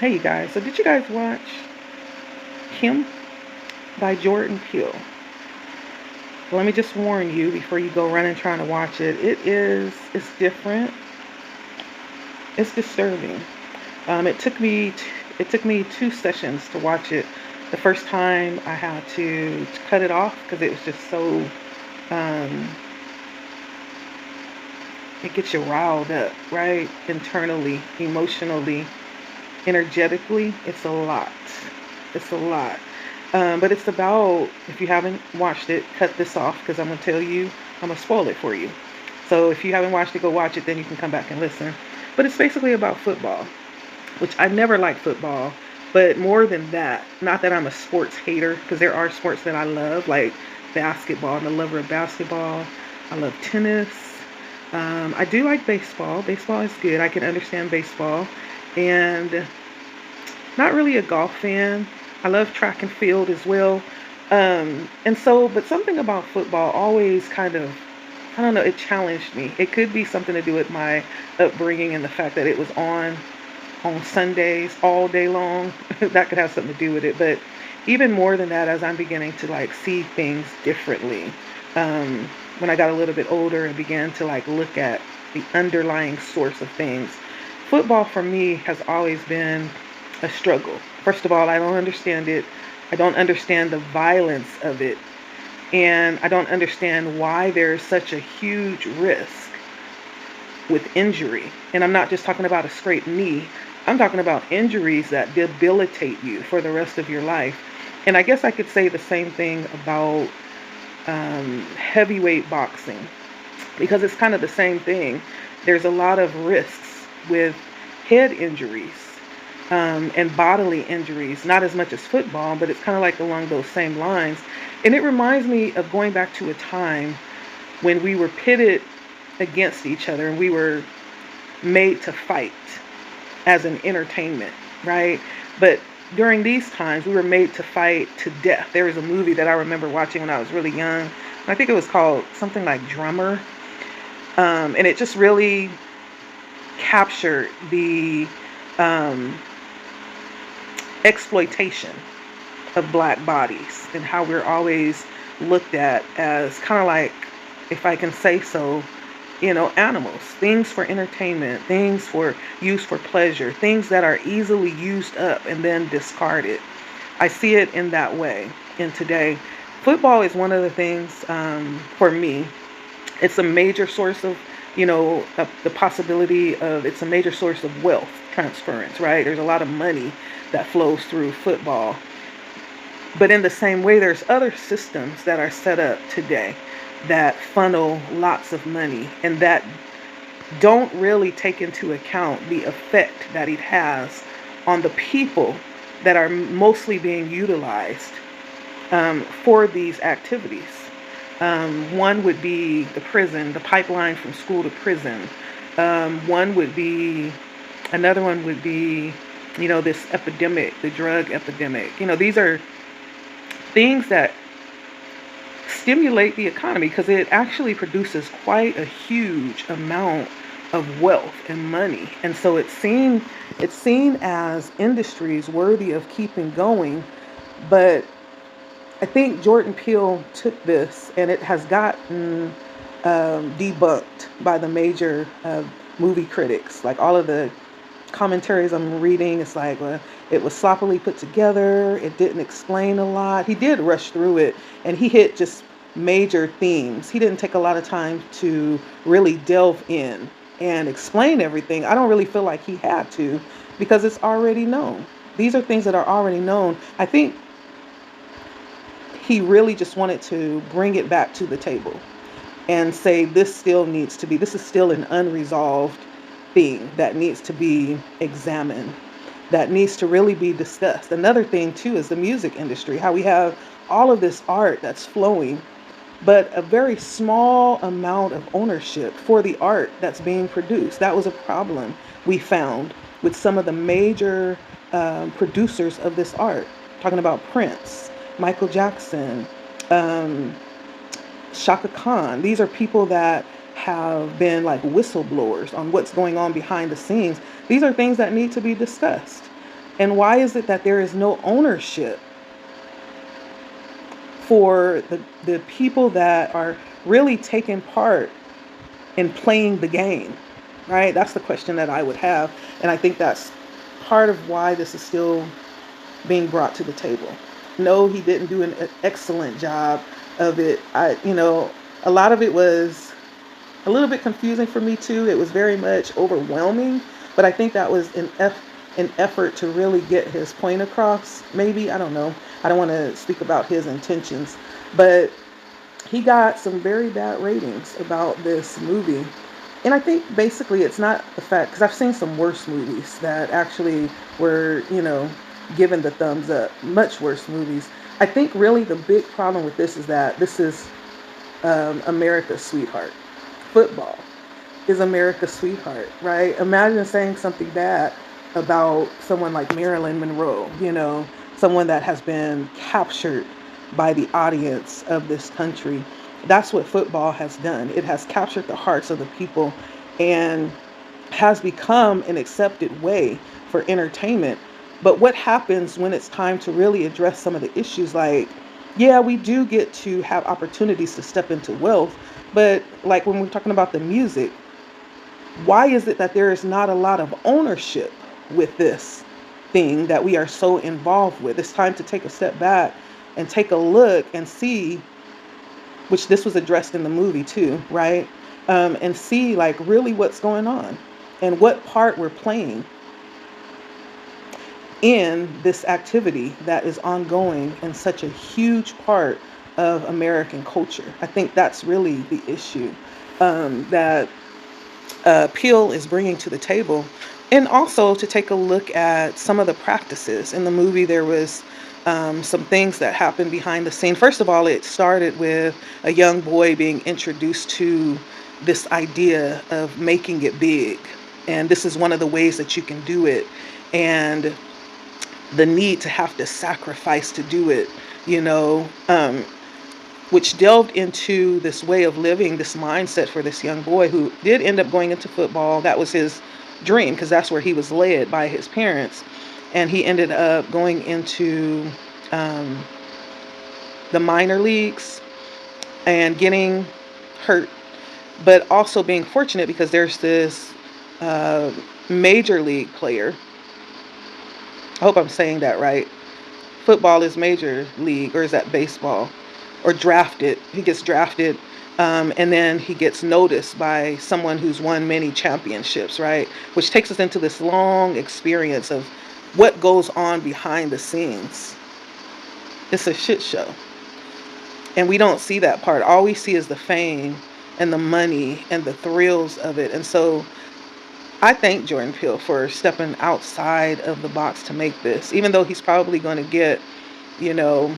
Hey you guys, so did you guys watch Him by Jordan Peele? Let me just warn you before you go running trying to watch it. It's different. It's disturbing. It took me two sessions to watch it. The first time I had to cut it off because it was just so um, it gets you riled up, right? Internally, emotionally, energetically. It's a lot. It's a lot. But it's about, if you haven't watched it, cut this off because I'm going to tell you, I'm going to spoil it for you. So if you haven't watched it, go watch it, then you can come back and listen. But it's basically about football, which I never liked football. But more than that, not that I'm a sports hater, because there are sports that I love, like basketball. I'm a lover of basketball. I love tennis. I do like baseball. Baseball is good. I can understand baseball. And not really a golf fan. I love track and field as well. But something about football always kind of, I don't know, it challenged me. It could be something to do with my upbringing and the fact that it was on Sundays all day long. That could have something to do with it. But even more than that, as I'm beginning to like see things differently, um, when I got a little bit older and began to like look at the underlying source of things, football for me has always been a struggle. First of all, I don't understand it. I don't understand the violence of it. And I don't understand why there's such a huge risk with injury. And I'm not just talking about a scraped knee. I'm talking about injuries that debilitate you for the rest of your life. And I guess I could say the same thing about heavyweight boxing because it's kind of the same thing. There's a lot of risks with head injuries and bodily injuries, not as much as football, but it's kind of like along those same lines. And it reminds me of going back to a time when we were pitted against each other and we were made to fight as an entertainment, right? But during these times, we were made to fight to death. There was a movie that I remember watching when I was really young. I think it was called something like Drummer. And it just really captured the um, exploitation of black bodies and how we're always looked at as kind of like, if I can say so, animals, things for entertainment, things for use for pleasure, things that are easily used up and then discarded. I see it in that way. And today, football is one of the things for me. It's a major source of, the possibility of, it's a major source of wealth transference, right? There's a lot of money that flows through football. But in the same way, there's other systems that are set up today that funnel lots of money and that don't really take into account the effect that it has on the people that are mostly being utilized for these activities. One would be the prison, the pipeline from school to prison. One would be, another one would be, this epidemic, the drug epidemic. These are things that stimulate the economy because it actually produces quite a huge amount of wealth and money. And so it's seen as industries worthy of keeping going. But I think Jordan Peele took this and it has gotten debunked by the major movie critics. Like all of the commentaries I'm reading, it's like it was sloppily put together. It didn't explain a lot. He did rush through it and he hit just major themes. He didn't take a lot of time to really delve in and explain everything. I don't really feel like he had to because it's already known. These are things that are already known. I think he really just wanted to bring it back to the table and say this is still an unresolved thing that needs to be examined, that needs to really be discussed. Another thing too is the music industry, how we have all of this art that's flowing, but a very small amount of ownership for the art that's being produced. That was a problem we found with some of the major producers of this art. Talking about Prince, Michael Jackson, Shaka Khan. These are people that have been like whistleblowers on what's going on behind the scenes. These are things that need to be discussed. And why is it that there is no ownership for the people that are really taking part in playing the game, right? That's the question that I would have. And I think that's part of why this is still being brought to the table. No, he didn't do an excellent job of it. A lot of it was a little bit confusing for me too. It was very much overwhelming, but I think that was an effort to really get his point across. Maybe, I don't know. I don't want to speak about his intentions, but he got some very bad ratings about this movie. And I think basically it's not the fact, because I've seen some worse movies that actually were, given the thumbs up, much worse movies. I think really the big problem with this is that this is America's sweetheart. Football is America's sweetheart, right? Imagine saying something bad about someone like Marilyn Monroe, someone that has been captured by the audience of this country. That's what football has done. It has captured the hearts of the people and has become an accepted way for entertainment. But what happens when it's time to really address some of the issues? Like, yeah, we do get to have opportunities to step into wealth, but like when we're talking about the music, why is it that there is not a lot of ownership with this thing that we are so involved with? It's time to take a step back and take a look and see, which this was addressed in the movie too, right? And see like really what's going on and what part we're playing in this activity that is ongoing and such a huge part of American culture. I think that's really the issue that Peele is bringing to the table. And also to take a look at some of the practices. In the movie, there was some things that happened behind the scene. First of all, it started with a young boy being introduced to this idea of making it big. And this is one of the ways that you can do it. And the need to have to sacrifice to do it, which delved into this way of living, this mindset for this young boy who did end up going into football. That was his dream because that's where he was led by his parents. And he ended up going into the minor leagues and getting hurt, but also being fortunate because there's this major league player. I hope I'm saying that right. Football is major league, or is that baseball? Or drafted. He gets drafted, and then he gets noticed by someone who's won many championships, right? Which takes us into this long experience of what goes on behind the scenes. It's a shit show. And we don't see that part. All we see is the fame and the money and the thrills of it. And so I thank Jordan Peele for stepping outside of the box to make this, even though he's probably going to get, you know,